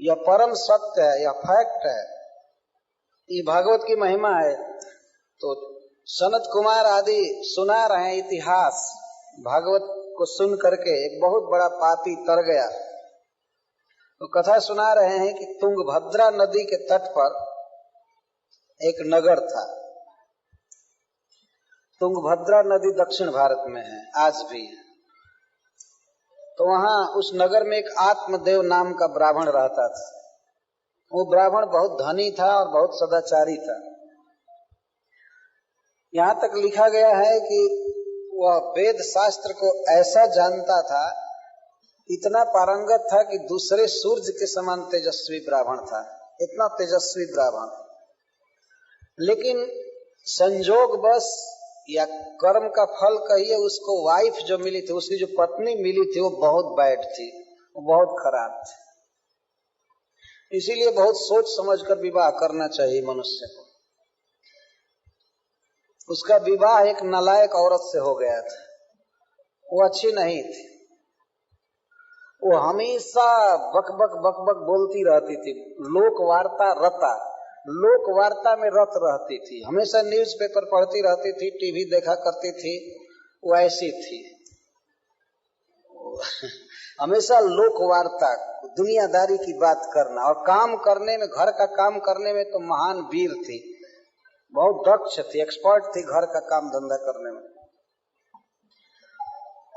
यह परम सत्य है, यह फैक्ट है, ये भागवत की महिमा है। तो सनत कुमार आदि सुना रहे हैं इतिहास, भागवत को सुन करके एक बहुत बड़ा पापी तर गया। तो कथा सुना रहे हैं कि तुंगभद्रा नदी के तट पर एक नगर था। तुंगभद्रा नदी दक्षिण भारत में है, आज भी। तो वहां उस नगर में एक आत्मदेव नाम का ब्राह्मण रहता था। वो ब्राह्मण बहुत धनी था और बहुत सदाचारी था। यहाँ तक लिखा गया है कि वह वेद शास्त्र को ऐसा जानता था, इतना पारंगत था कि दूसरे सूर्य के समान तेजस्वी ब्राह्मण था, इतना तेजस्वी ब्राह्मण। लेकिन संजोग बस या कर्म का फल कहिए, उसको वाइफ जो मिली थी, उसकी जो पत्नी मिली थी, वो बहुत बैड थी, वो बहुत खराब थी। इसीलिए बहुत सोच समझकर विवाह करना चाहिए मनुष्य को। उसका विवाह एक नालायक औरत से हो गया था। वो अच्छी नहीं थी, वो हमेशा बक बक बक बक बोलती रहती थी, लोक वार्ता में रत रहती थी, हमेशा न्यूज़पेपर पढ़ती रहती थी, टीवी देखा करती थी। वो ऐसी थी हमेशा लोक वार्ता, दुनियादारी की बात करना, और काम करने में, घर का काम करने में तो महान वीर थी, बहुत दक्ष थी, एक्सपर्ट थी घर का काम धंधा करने में।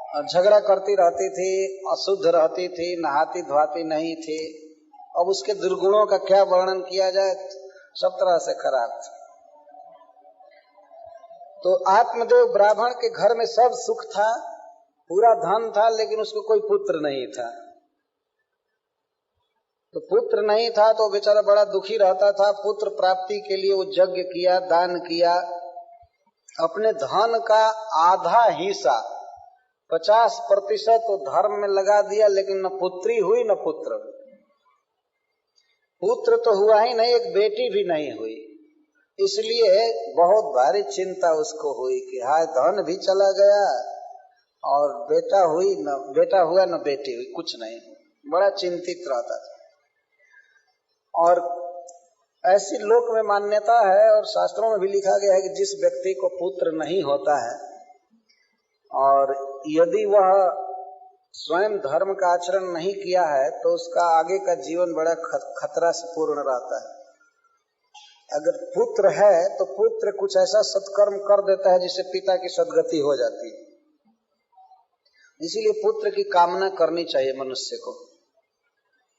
और झगड़ा करती रहती थी, अशुद्ध रहती थी, नहाती धोती नहीं थी। अब उसके दुर्गुणों का क्या वर्णन किया जाए, सब तरह से खराब थी। तो आत्मदेव ब्राह्मण के घर में सब सुख था, पूरा धन था, लेकिन उसको कोई पुत्र नहीं था। तो पुत्र नहीं था तो बेचारा बड़ा दुखी रहता था। पुत्र प्राप्ति के लिए वो यज्ञ किया, दान किया, अपने धन का आधा हिस्सा 50% तो धर्म में लगा दिया, लेकिन न पुत्री हुई न पुत्र। पुत्र तो हुआ ही नहीं, एक बेटी भी नहीं हुई। इसलिए बहुत भारी चिंता उसको हुई कि हाय, धन भी चला गया और बेटा हुआ न बेटी हुई, कुछ नहीं। बड़ा चिंतित रहता था। और ऐसी लोक में मान्यता है और शास्त्रों में भी लिखा गया है कि जिस व्यक्ति को पुत्र नहीं होता है और यदि वह स्वयं धर्म का आचरण नहीं किया है, तो उसका आगे का जीवन बड़ा खतरा से पूर्ण रहता है। अगर पुत्र है तो पुत्र कुछ ऐसा सत्कर्म कर देता है जिससे पिता की सद्गति हो जाती है। इसीलिए पुत्र की कामना करनी चाहिए मनुष्य को।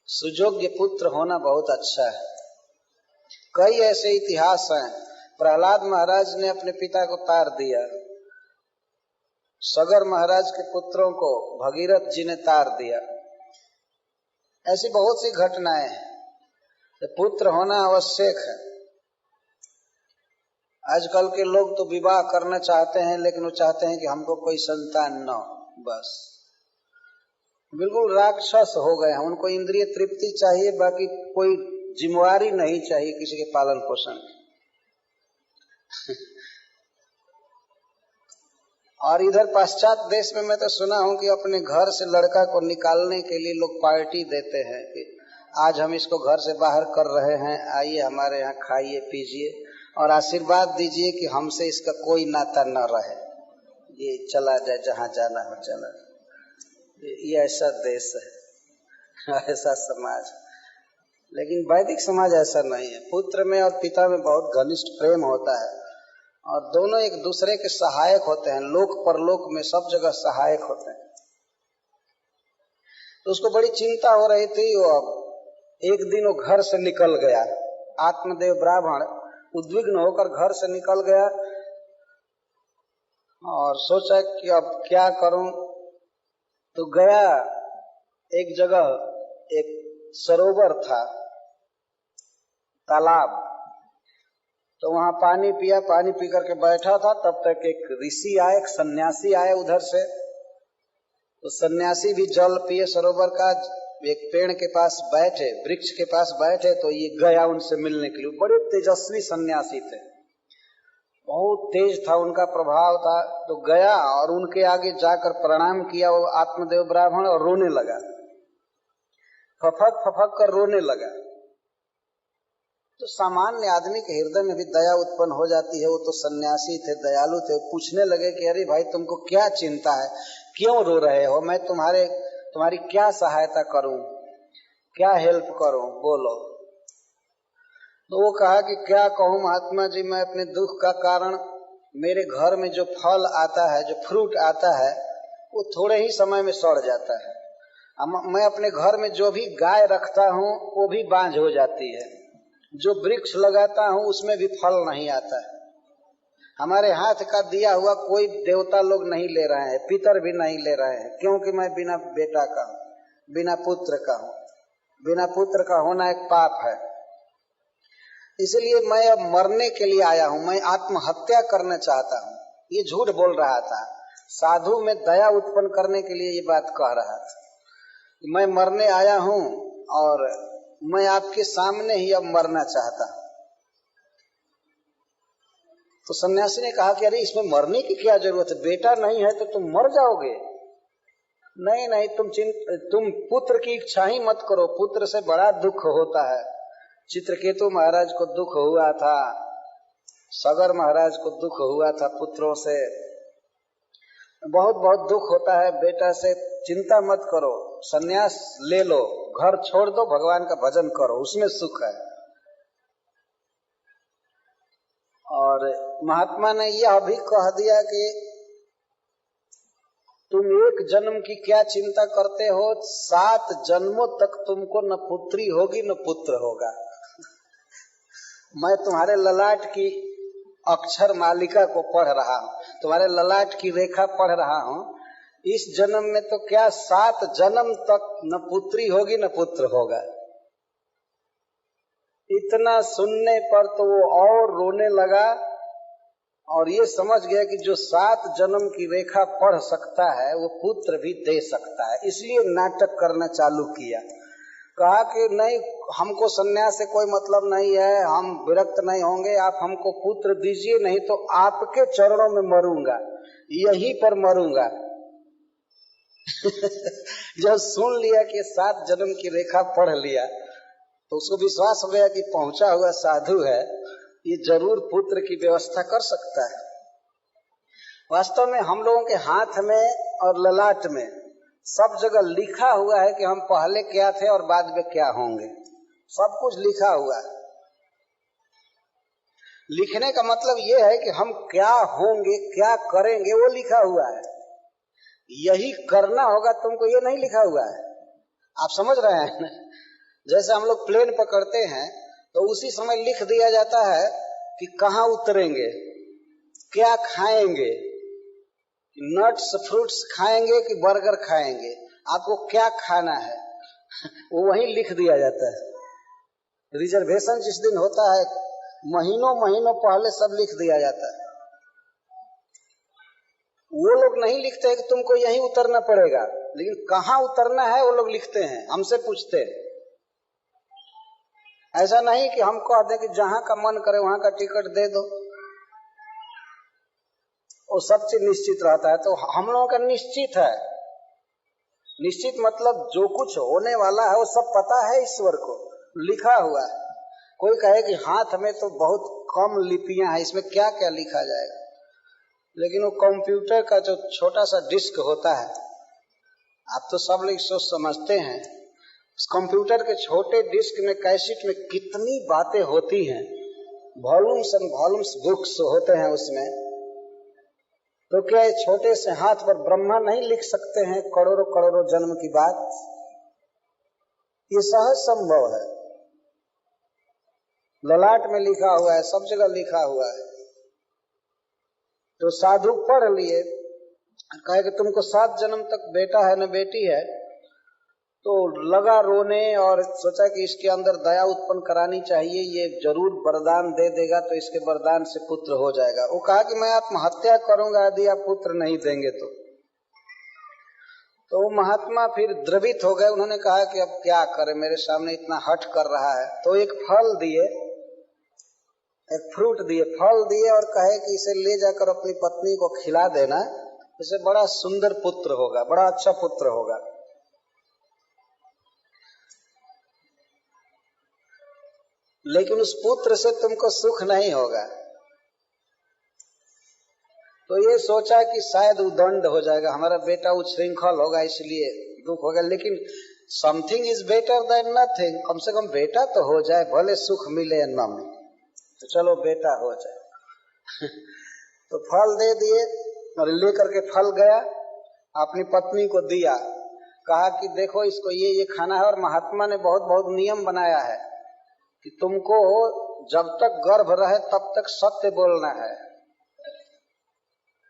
सुयोग्य पुत्र होना बहुत अच्छा है। कई ऐसे इतिहास हैं। प्रहलाद महाराज ने अपने पिता को तार दिया, सगर महाराज के पुत्रों को भगीरथ जी ने तार दिया। ऐसी बहुत सी घटनाएं हैं। तो पुत्र होना आवश्यक है। आजकल के लोग तो विवाह करना चाहते हैं, लेकिन वो चाहते हैं कि हमको कोई संतान न हो, बस बिल्कुल राक्षस हो गए हैं। उनको इंद्रिय तृप्ति चाहिए, बाकी कोई जिम्मेवारी नहीं चाहिए किसी के पालन पोषण और इधर पाश्चात्य देश में मैं तो सुना हूं कि अपने घर से लड़का को निकालने के लिए लोग पार्टी देते हैं कि आज हम इसको घर से बाहर कर रहे हैं, आइए हमारे यहाँ खाइए पीजिए और आशीर्वाद दीजिए कि हमसे इसका कोई नाता न रहे, ये चला जाए जहां जाना हो चला। ये ऐसा देश है, ऐसा समाज। लेकिन वैदिक समाज ऐसा नहीं है। पुत्र में और पिता में बहुत घनिष्ठ प्रेम होता है और दोनों एक दूसरे के सहायक होते हैं। लोक परलोक में सब जगह सहायक होते हैं। तो उसको बड़ी चिंता हो रही थी। वो एक दिन वो घर से निकल गया। आत्मदेव ब्राह्मण उद्विग्न होकर घर से निकल गया और सोचा कि अब क्या करूं। तो गया एक जगह, एक सरोवर था, तालाब। तो वहां पानी पिया, पानी पी करके बैठा था। तब तक एक ऋषि आए, एक सन्यासी आए उधर से। तो सन्यासी भी जल पिए सरोवर का, एक पेड़ के पास बैठे, वृक्ष के पास बैठे। तो ये गया उनसे मिलने के लिए। बड़े तेजस्वी सन्यासी थे, बहुत तेज था उनका प्रभाव था। तो गया और उनके आगे जाकर प्रणाम किया वो आत्मदेव ब्राह्मण और रोने लगा। फफक फफक कर रोने लगा। तो सामान्य आदमी के हृदय में भी दया उत्पन्न हो जाती है। वो तो सन्यासी थे, दयालु थे, पूछने लगे कि अरे भाई तुमको क्या चिंता है, क्यों रो रहे हो, मैं तुम्हारी क्या सहायता करूं, क्या हेल्प करूं, बोलो। तो वो कहा कि क्या कहूं महात्मा जी, मैं अपने दुख का कारण, मेरे घर में जो फल आता है, जो फ्रूट आता है, वो थोड़े ही समय में सड़ जाता है। मैं अपने घर में जो भी गाय रखता हूँ वो भी बांझ हो जाती है, जो वृक्ष लगाता हूँ उसमें भी फल नहीं आता है। हमारे हाथ का दिया हुआ कोई देवता लोग नहीं ले रहे हैं, पितर भी नहीं ले रहे हैं, क्योंकि मैं बिना बेटा का हूँ, बिना पुत्र का हूँ। बिना पुत्र का होना एक पाप है। इसलिए मैं अब मरने के लिए आया हूँ, मैं आत्महत्या करना चाहता हूँ। ये झूठ बोल रहा था, साधु में दया उत्पन्न करने के लिए ये बात कह रहा था। मैं मरने आया हूँ और मैं आपके सामने ही अब मरना चाहता हूँ। तो सन्यासी ने कहा कि अरे इसमें मरने की क्या जरूरत है, बेटा नहीं है तो तुम मर जाओगे। नहीं नहीं, तुम पुत्र की इच्छा ही मत करो, पुत्र से बड़ा दुख होता है। चित्रकेतु महाराज को दुख हुआ था, सगर महाराज को दुख हुआ था, पुत्रों से बहुत बहुत दुख होता है। बेटा से चिंता मत करो, सन्यास ले लो, घर छोड़ दो, भगवान का भजन करो, उसमें सुख है। और महात्मा ने यह भी कह दिया कि तुम एक जन्म की क्या चिंता करते हो, 7 जन्मों तक तुमको न पुत्री होगी न पुत्र होगा। मैं तुम्हारे ललाट की अक्षर मालिका को पढ़ रहा हूँ, तुम्हारे ललाट की रेखा पढ़ रहा हूँ। इस जन्म में तो क्या 7 जन्म तक न पुत्री होगी न पुत्र होगा। इतना सुनने पर तो वो और रोने लगा और ये समझ गया कि जो 7 जन्म की रेखा पढ़ सकता है वो पुत्र भी दे सकता है। इसलिए नाटक करना चालू किया। कहा कि नहीं, हमको सन्यास से कोई मतलब नहीं है, हम विरक्त नहीं होंगे, आप हमको पुत्र दीजिए, नहीं तो आपके चरणों में मरूंगा, यहीं पर मरूंगा। जब सुन लिया कि 7 जन्म की रेखा पढ़ लिया तो उसको विश्वास हो गया कि पहुंचा हुआ साधु है, ये जरूर पुत्र की व्यवस्था कर सकता है। वास्तव में हम लोगों के हाथ में और ललाट में सब जगह लिखा हुआ है कि हम पहले क्या थे और बाद में क्या होंगे, सब कुछ लिखा हुआ है। लिखने का मतलब ये है कि हम क्या होंगे, क्या करेंगे, वो लिखा हुआ है। यही करना होगा तुमको, ये नहीं लिखा हुआ है। आप समझ रहे हैं ना? जैसे हम लोग प्लेन पकड़ते हैं तो उसी समय लिख दिया जाता है कि कहाँ उतरेंगे, क्या खाएंगे, नट्स फ्रूट्स खाएंगे कि बर्गर खाएंगे, आपको क्या खाना है, वो वहीं लिख दिया जाता है। रिजर्वेशन जिस दिन होता है महीनों महीनों पहले सब लिख दिया जाता है। वो लोग नहीं लिखते हैं कि तुमको यहीं उतरना पड़ेगा, लेकिन कहाँ उतरना है वो लोग लिखते हैं, हमसे पूछते हैं। ऐसा नहीं कि हम कह दें कि जहां का मन करे वहां का टिकट दे दो, वो सब चीज निश्चित रहता है। तो हम लोगों का निश्चित है। निश्चित मतलब जो कुछ होने वाला है वो सब पता है, ईश्वर को लिखा हुआ है। कोई कहे कि हाथ में तो बहुत कम लिपियां हैं, इसमें क्या क्या लिखा जाएगा, लेकिन वो कंप्यूटर का जो छोटा सा डिस्क होता है, आप तो सब लोग इसको समझते हैं, उस कंप्यूटर के छोटे डिस्क में, कैसेट में कितनी बातें होती हैं, वॉल्यूम्स एंड वॉल्यूम्स बुक्स होते हैं उसमें। तो क्या ये छोटे से हाथ पर ब्रह्मा नहीं लिख सकते हैं करोड़ों करोड़ों जन्म की बात? ये सहज संभव है। ललाट में लिखा हुआ है, सब जगह लिखा हुआ है। तो साधु पढ़ लिए, कहे कि तुमको 7 जन्म तक बेटा है न बेटी है, तो लगा रोने और सोचा कि इसके अंदर दया उत्पन्न करानी चाहिए, ये जरूर वरदान दे देगा तो इसके वरदान से पुत्र हो जाएगा। वो कहा कि मैं आत्महत्या करूंगा यदि आप पुत्र नहीं देंगे तो वो महात्मा फिर द्रवित हो गए। उन्होंने कहा कि अब क्या करें, मेरे सामने इतना हठ कर रहा है। तो एक फल दिए, एक फ्रूट दिए, फल दिए और कहे कि इसे ले जाकर अपनी पत्नी को खिला देना, इसे बड़ा सुंदर पुत्र होगा, बड़ा अच्छा पुत्र होगा। लेकिन उस पुत्र से तुमको सुख नहीं होगा। तो ये सोचा कि शायद उदंड हो जाएगा, हमारा बेटा उच्छृंखल होगा इसलिए दुख होगा, लेकिन something is better than nothing, कम से कम बेटा तो हो जाए, भले सुख मिले या न मिले, तो चलो बेटा हो जाए। तो फल दे दिए और लेकर के फल गया, अपनी पत्नी को दिया, कहा कि देखो इसको ये खाना है। और महात्मा ने बहुत बहुत नियम बनाया है कि तुमको जब तक गर्भ रहे तब तक सत्य बोलना है,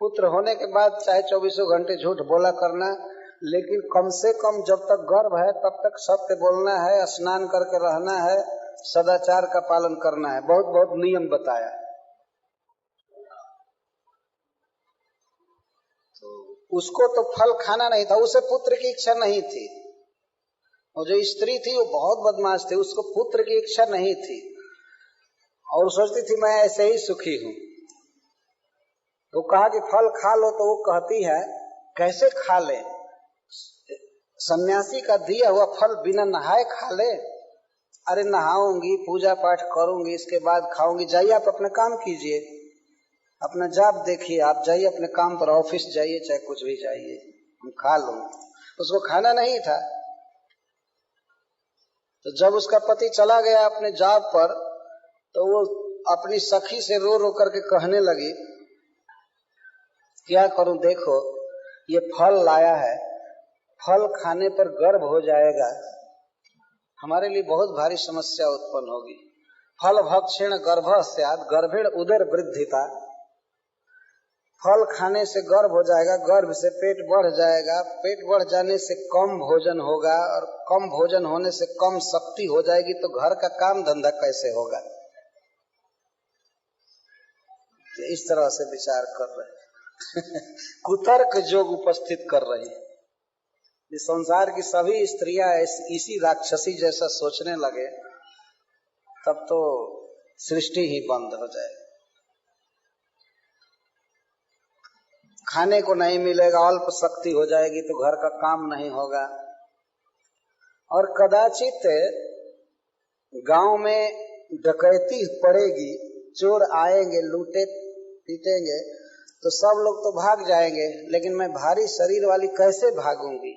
पुत्र होने के बाद चाहे 24 घंटे झूठ बोला करना, लेकिन कम से कम जब तक गर्भ है तब तक सत्य बोलना है, स्नान करके रहना है, सदाचार का पालन करना है, बहुत बहुत नियम बताया। तो उसको तो फल खाना नहीं था, उसे पुत्र की इच्छा नहीं थी। और जो स्त्री थी वो बहुत बदमाश थी, उसको पुत्र की इच्छा नहीं थी और सोचती थी मैं ऐसे ही सुखी हूं। तो कहा कि फल खा लो, तो वो कहती है कैसे खा ले, सन्यासी का दिया हुआ फल बिना नहाए खा ले? अरे नहाऊंगी, पूजा पाठ करूंगी, इसके बाद खाऊंगी। जाइए आप अपना काम कीजिए, अपना जॉब देखिए, आप जाइए अपने काम पर, ऑफिस जाइए, चाहे कुछ भी जाइए, हम खा लूंगी। उसको खाना नहीं था। तो जब उसका पति चला गया अपने जॉब पर, तो वो अपनी सखी से रो रो करके कहने लगी क्या करूं, देखो ये फल लाया है, फल खाने पर गर्भ हो जाएगा, हमारे लिए बहुत भारी समस्या उत्पन्न होगी। फल भक्षेण गर्भः स्यात् गर्भेण उदर वृद्धिता, फल खाने से गर्भ हो जाएगा, गर्भ से पेट बढ़ जाएगा, पेट बढ़ जाने से कम भोजन होगा, और कम भोजन होने से कम शक्ति हो जाएगी, तो घर का काम धंधा कैसे होगा? इस तरह से विचार कर रहे कुतर्क जोग उपस्थित कर रही है। इस संसार की सभी स्त्रियां इसी राक्षसी जैसा सोचने लगे, तब तो सृष्टि ही बंद हो जाए। खाने को नहीं मिलेगा, अल्प शक्ति हो जाएगी, तो घर का काम नहीं होगा। और कदाचित गांव में डकैती पड़ेगी, चोर आएंगे, लूटे पीटेंगे, तो सब लोग तो भाग जाएंगे, लेकिन मैं भारी शरीर वाली कैसे भागूंगी?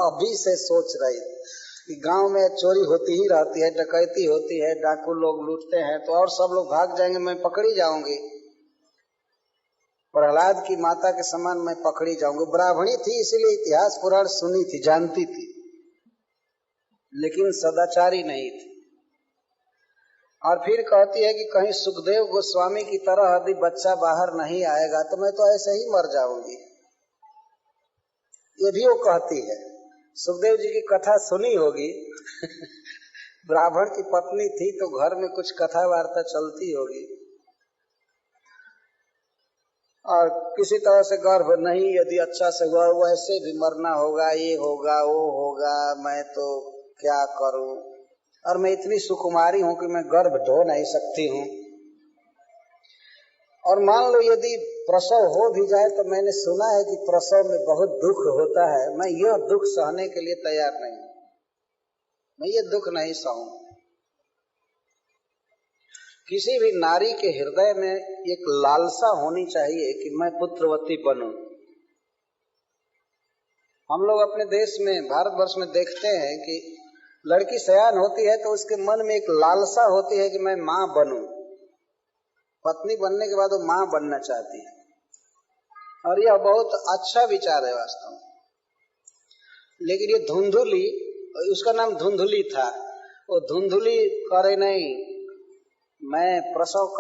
अभी से सोच रही कि गांव में चोरी होती ही रहती है, डकैती होती है, डाकू लोग लूटते हैं, तो और सब लोग भाग जाएंगे, मैं पकड़ी जाऊंगी। प्रहलाद की माता के समान मैं पकड़ी जाऊंगी। ब्राह्मणी थी इसलिए इतिहास पुराण सुनी थी, जानती थी, लेकिन सदाचारी नहीं थी। और फिर कहती है कि कहीं सुखदेव गोस्वामी की तरह यदि बच्चा बाहर नहीं आएगा तो मैं तो ऐसे ही मर जाऊंगी। ये भी वो कहती है। सुखदेव जी की कथा सुनी होगी ब्राह्मण की पत्नी थी तो घर में कुछ कथा वार्ता चलती होगी, और किसी तरह से गर्भ नहीं यदि अच्छा से हुआ, वैसे भी मरना होगा, ये होगा वो होगा, मैं तो क्या करूं, और मैं इतनी सुकुमारी हूं कि मैं गर्भ ढो नहीं सकती हूं। और मान लो यदि प्रसव हो भी जाए तो मैंने सुना है कि प्रसव में बहुत दुख होता है, मैं यह दुख सहने के लिए तैयार नहीं, मैं ये दुख नहीं सहूं। किसी भी नारी के हृदय में एक लालसा होनी चाहिए कि मैं पुत्रवती बनूं। हम लोग अपने देश में, भारतवर्ष में देखते हैं कि लड़की सयान होती है तो उसके मन में एक लालसा होती है कि मैं मां बनूं। पत्नी बनने के बाद वो मां बनना चाहती है, और यह बहुत अच्छा विचार है वास्तव में। लेकिन ये धुंधुली, उसका नाम धुंधुली था, वो धुंधुली करे नहीं, मैं प्रसव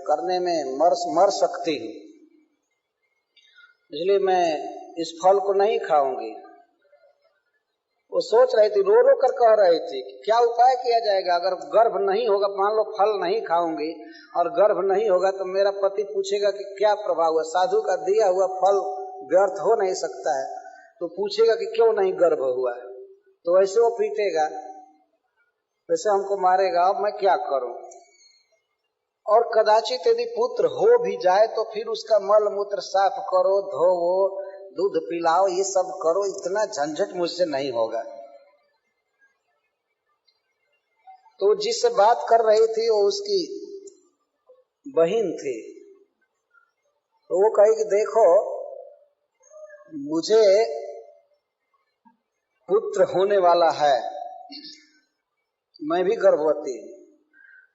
करने में मर सकती हूँ, इसलिए मैं इस फल को नहीं खाऊंगी। वो सोच रही थी, रो रो कर कह रही थी कि क्या उपाय किया जाएगा, अगर गर्भ नहीं होगा, मान लो फल नहीं खाऊंगी और गर्भ नहीं होगा तो मेरा पति पूछेगा कि क्या प्रभाव हुआ, साधु का दिया हुआ फल व्यर्थ हो नहीं सकता है, तो पूछेगा कि क्यों नहीं गर्भ हुआ, तो वैसे वो पीटेगा, वैसे हमको मारेगा, अब मैं क्या करूं। और कदाचित यदि पुत्र हो भी जाए तो फिर उसका मल मूत्र साफ करो, धोवो, दूध पिलाओ, ये सब करो, इतना झंझट मुझसे नहीं होगा। तो जिससे बात कर रही थी वो उसकी बहन थी। तो वो कही कि देखो मुझे पुत्र होने वाला है, मैं भी गर्भवती हूं,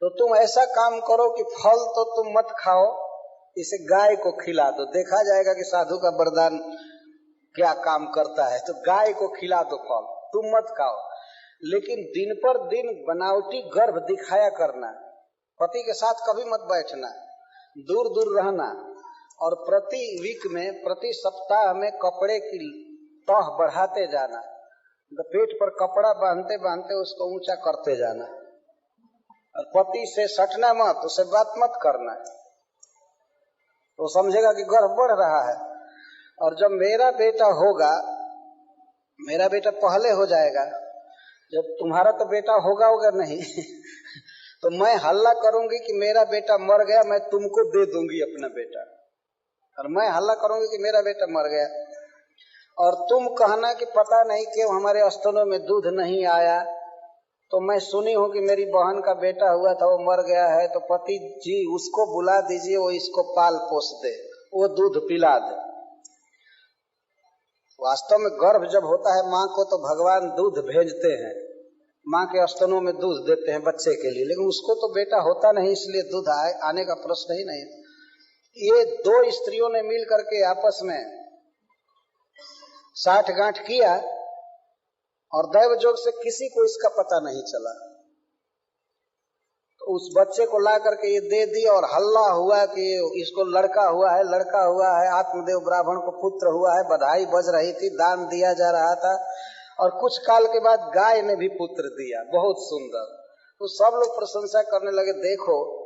तो तुम ऐसा काम करो कि फल तो तुम मत खाओ, इसे गाय को खिला दो, देखा जाएगा कि साधु का वरदान क्या काम करता है। तो गाय को खिला दो फल, तुम मत खाओ, लेकिन दिन पर दिन बनावटी गर्भ दिखाया करना, पति के साथ कभी मत बैठना, दूर दूर रहना, और प्रति वीक में प्रति सप्ताह में कपड़े की तह बढ़ाते जाना, तो पेट पर कपड़ा बांधते बांधते उसको ऊंचा करते जाना, और पति से सटना मत, उसे बात मत करना, तो समझेगा कि गर्भ बढ़ रहा है। और जब मेरा बेटा होगा, मेरा बेटा पहले हो जाएगा, जब तुम्हारा तो बेटा होगा नहीं तो मैं हल्ला करूंगी कि मेरा बेटा मर गया, मैं तुमको दे दूंगी अपना बेटा, और मैं हल्ला करूंगी कि मेरा बेटा मर गया, और तुम कहना कि पता नहीं क्यों हमारे स्तनों में दूध नहीं आया, तो मैं सुनी हूं कि मेरी बहन का बेटा हुआ था वो मर गया है, तो पति जी उसको बुला दीजिए, वो इसको पाल पोस दे, वो दूध पिला दे। वास्तव में गर्भ जब होता है माँ को तो भगवान दूध भेजते हैं, माँ के स्तनों में दूध देते हैं बच्चे के लिए, लेकिन उसको तो बेटा होता नहीं, इसलिए दूध आने का प्रश्न ही नहीं। ये दो स्त्रियों ने मिल करके आपस में साठगांठ किया और दैव जोग से किसी को इसका पता नहीं चला, तो उस बच्चे को ला करके ये दे दी, और हल्ला हुआ कि इसको लड़का हुआ है, लड़का हुआ है, आत्मदेव ब्राह्मण को पुत्र हुआ है, बधाई बज रही थी, दान दिया जा रहा था, और कुछ काल के बाद गाय ने भी पुत्र दिया, बहुत सुंदर। तो सब लोग प्रशंसा करने लगे, देखो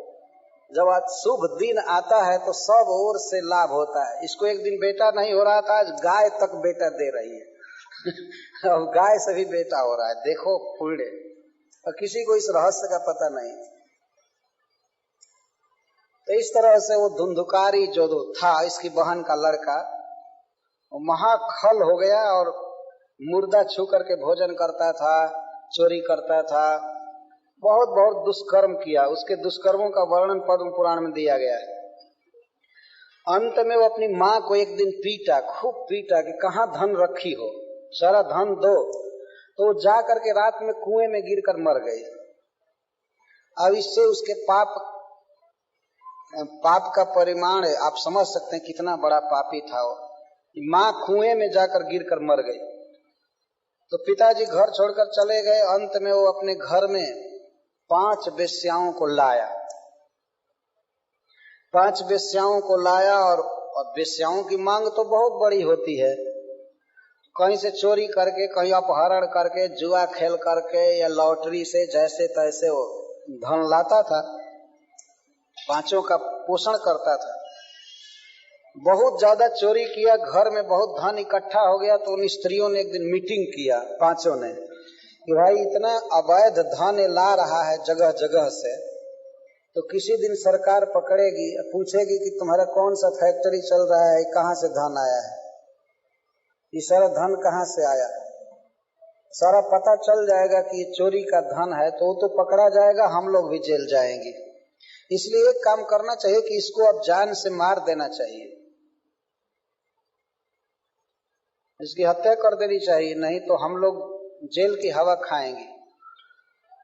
जब आज शुभ दिन आता है तो सब ओर से लाभ होता है, इसको एक दिन बेटा नहीं हो रहा था, आज गाय तक बेटा दे रही है अब गाय से भी बेटा हो रहा है, देखो पुण्य। और किसी को इस रहस्य का पता नहीं। तो इस तरह से वो धुंधुकारी जो था, इसकी बहन का लड़का, वो महाखल हो गया और मुर्दा छू करके भोजन करता था, चोरी करता था, बहुत बहुत दुष्कर्म किया। उसके दुष्कर्मों का वर्णन पद्म पुराण में दिया गया है। अंत में वो अपनी माँ को एक दिन पीटा, खूब पीटा कि कहाँ धन रखी हो, सारा धन दो। तो जा करके रात में कुएं में गिरकर मर गई। अब इससे उसके पाप का परिमाण आप समझ सकते हैं कितना बड़ा पापी था वो। माँ कुएं में जाकर गिरकर मर गई। तो पिताजी घर छोड़कर चले गए। अंत में वो अपने घर में 5 वेश्याओं को लाया। 5 वेश्याओं को लाया और वेश्याओं की मांग तो बहुत बड़ी होती है। कहीं से चोरी करके, कहीं अपहरण करके, जुआ खेल करके या लॉटरी से जैसे तैसे वो धन लाता था, 5 का पोषण करता था। बहुत ज्यादा चोरी किया, घर में बहुत धन इकट्ठा हो गया। तो उन स्त्रियों ने एक दिन मीटिंग किया, 5 ने, कि भाई इतना अवैध धन ला रहा है जगह जगह से, तो किसी दिन सरकार पकड़ेगी, पूछेगी कि तुम्हारा कौन सा फैक्ट्री चल रहा है, कहाँ से धन आया है, ये सारा धन कहाँ से आया। सारा पता चल जाएगा कि ये चोरी का धन है, तो वो तो पकड़ा जाएगा, हम लोग भी जेल जाएंगे। इसलिए एक काम करना चाहिए कि इसको अब जान से मार देना चाहिए, इसकी हत्या कर देनी चाहिए, नहीं तो हम लोग जेल की हवा खाएंगे।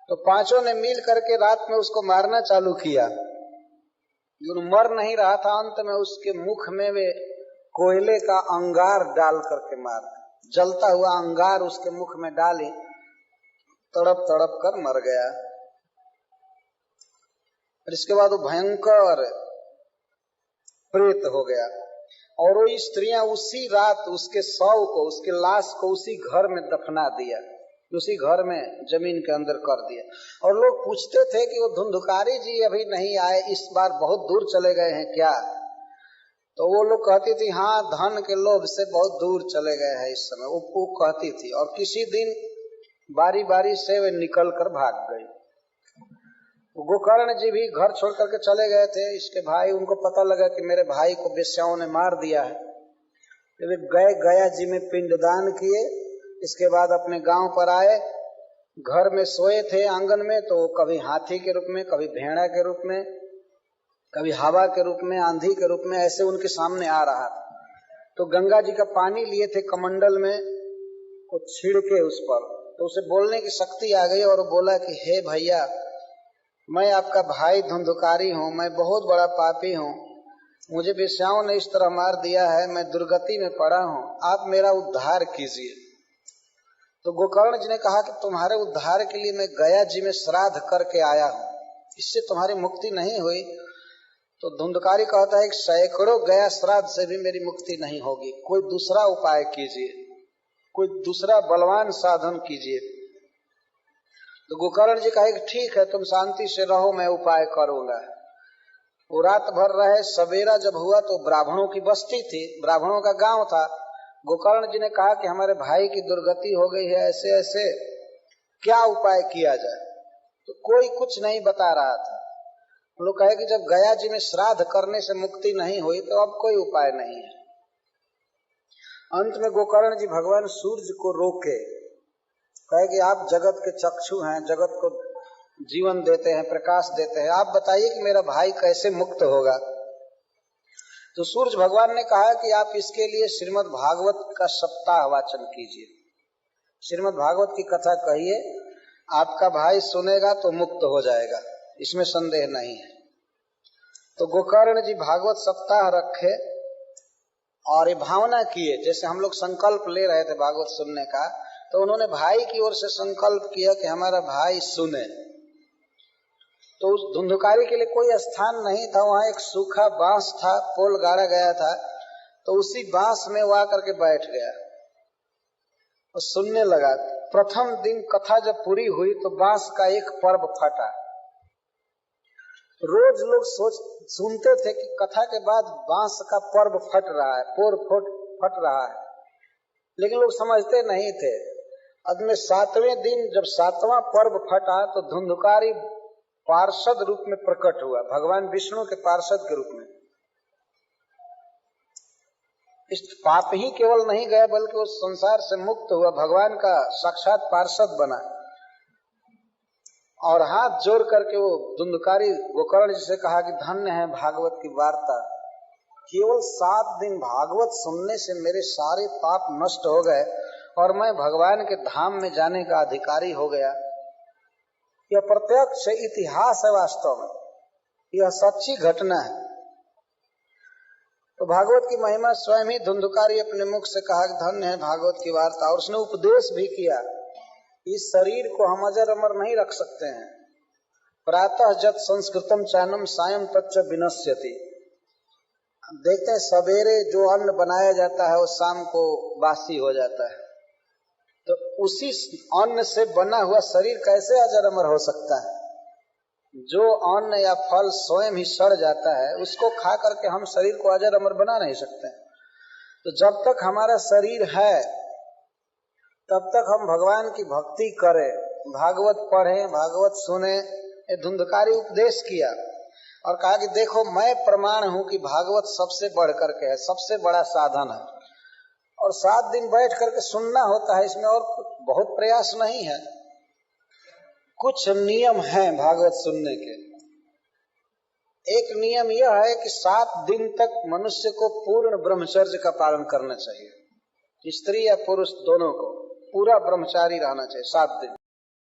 तो 5 ने मिल करके रात में उसको मारना चालू किया। मर नहीं रहा था। अंत में उसके मुख में वे कोयले का अंगार डाल करके मार, जलता हुआ अंगार उसके मुख में डाली, तड़प तड़प कर मर गया। और इसके बाद वो भयंकर प्रेत हो गया। और वो स्त्रियां उसी रात उसके शव को, उसके लाश को उसी घर में दफना दिया, उसी घर में जमीन के अंदर कर दिया। और लोग पूछते थे कि वो धुंधुकारी जी अभी नहीं आए, इस बार बहुत दूर चले गए हैं क्या? तो वो लोग कहती थी हाँ, धन के लोभ से बहुत दूर चले गए हैं इस समय, वो कहती थी। और किसी दिन बारी बारी से वे निकल कर भाग गई। गोकर्ण जी भी घर छोड़ करके चले गए थे। इसके भाई, उनको पता लगा कि मेरे भाई को वेश्याओं ने मार दिया है, तो वे गए गया जी में पिंडदान किए। इसके बाद अपने गांव पर आए घर में सोए थे आंगन में, तो कभी हाथी के रूप में, कभी भेड़ा के रूप में, कभी हवा के रूप में, आंधी के रूप में ऐसे उनके सामने आ रहा था। तो गंगा जी का पानी लिए थे कमंडल में, को छिड़के उस पर, तो उसे बोलने की शक्ति आ गई और बोला कि हे भैया, मैं आपका भाई धुंधुकारी हूँ, मैं बहुत बड़ा पापी हूँ, मुझे वेश्याओं ने इस तरह मार दिया है, मैं दुर्गति में पड़ा हूँ, आप मेरा उद्धार कीजिए। तो गोकर्ण जी ने कहा कि तुम्हारे उद्धार के लिए मैं गया जी में श्राद्ध करके आया हूँ, इससे तुम्हारी मुक्ति नहीं हुई। तो धुंधकारी कहता है कि सैकड़ों गया श्राद्ध से भी मेरी मुक्ति नहीं होगी, कोई दूसरा उपाय कीजिए, कोई दूसरा बलवान साधन कीजिए। तो गोकर्ण जी कहे कि ठीक है, तुम शांति से रहो, मैं उपाय करूंगा। वो रात भर रहे, सवेरा जब हुआ तो ब्राह्मणों की बस्ती थी, ब्राह्मणों का गांव था। गोकर्ण जी ने कहा कि हमारे भाई की दुर्गति हो गई है, ऐसे ऐसे क्या उपाय किया जाए। तो कोई कुछ नहीं बता रहा था। लोग कहे कि जब गया जी में श्राद्ध करने से मुक्ति नहीं हुई तो अब कोई उपाय नहीं है। अंत में गोकर्ण जी भगवान सूर्य को रोके, कहे कि आप जगत के चक्षु हैं, जगत को जीवन देते हैं, प्रकाश देते हैं, आप बताइए कि मेरा भाई कैसे मुक्त होगा। तो सूर्य भगवान ने कहा कि आप इसके लिए श्रीमद् भागवत का सप्ताह वाचन कीजिए, श्रीमद् भागवत की कथा कहिए, आपका भाई सुनेगा तो मुक्त हो जाएगा, इसमें संदेह नहीं है। तो गोकर्ण जी भागवत सप्ताह रखे और ये भावना किए, जैसे हम लोग संकल्प ले रहे थे भागवत सुनने का, तो उन्होंने भाई की ओर से संकल्प किया कि हमारा भाई सुने। तो उस धुंधुकारी के लिए कोई स्थान नहीं था, वहां एक सूखा बांस था, पोल गाड़ा गया था, तो उसी बांस में वो आकर के बैठ गया और सुनने लगा। प्रथम दिन कथा जब पूरी हुई तो बांस का एक पर्व फटा। रोज लोग सुनते थे कि कथा के बाद बांस का पर्व फट रहा है, पोर फट रहा है, लेकिन लोग समझते नहीं थे। अब में 7वें दिन जब 7वां पर्व फटा तो धुंधुकारी पार्षद रूप में प्रकट हुआ, भगवान विष्णु के पार्षद के रूप में। इस पाप ही केवल नहीं गया बल्कि उस संसार से मुक्त हुआ, भगवान का साक्षात पार्षद बना। और हाथ जोड़ करके वो धुंधुकारी गोकर्ण जी से कहा कि धन्य है भागवत की वार्ता, केवल 7 दिन भागवत सुनने से मेरे सारे पाप नष्ट हो गए और मैं भगवान के धाम में जाने का अधिकारी हो गया। यह प्रत्यक्ष इतिहास है, वास्तव में यह सच्ची घटना है। तो भागवत की महिमा स्वयं ही धुंधुकारी अपने मुख से कहा कि धन्य है भागवत की वार्ता, और उसने उपदेश भी किया, इस शरीर को हम अजर अमर नहीं रख सकते हैं। प्रातः जत संस्कृतम चानम सायं तच्च विनश्यति। देखते हैं सवेरे जो अन्न बनाया जाता है वो शाम को बासी हो जाता है, तो उसी अन्न से बना हुआ शरीर कैसे अजर अमर हो सकता है। जो अन्न या फल स्वयं ही सड़ जाता है उसको खा करके हम शरीर को अजर अमर बना नहीं सकते। तो जब तक हमारा शरीर है तब तक हम भगवान की भक्ति करें, भागवत पढ़ें, भागवत सुने। ये धुंधुकारी उपदेश किया और कहा कि देखो मैं प्रमाण हूं कि भागवत सबसे बढ़ करके है, सबसे बड़ा साधन है, और 7 दिन बैठ करके सुनना होता है, इसमें और बहुत प्रयास नहीं है। कुछ नियम हैं भागवत सुनने के। एक नियम यह है कि 7 दिन तक मनुष्य को पूर्ण ब्रह्मचर्य का पालन करना चाहिए, स्त्री या पुरुष दोनों को पूरा ब्रह्मचारी रहना चाहिए 7 दिन।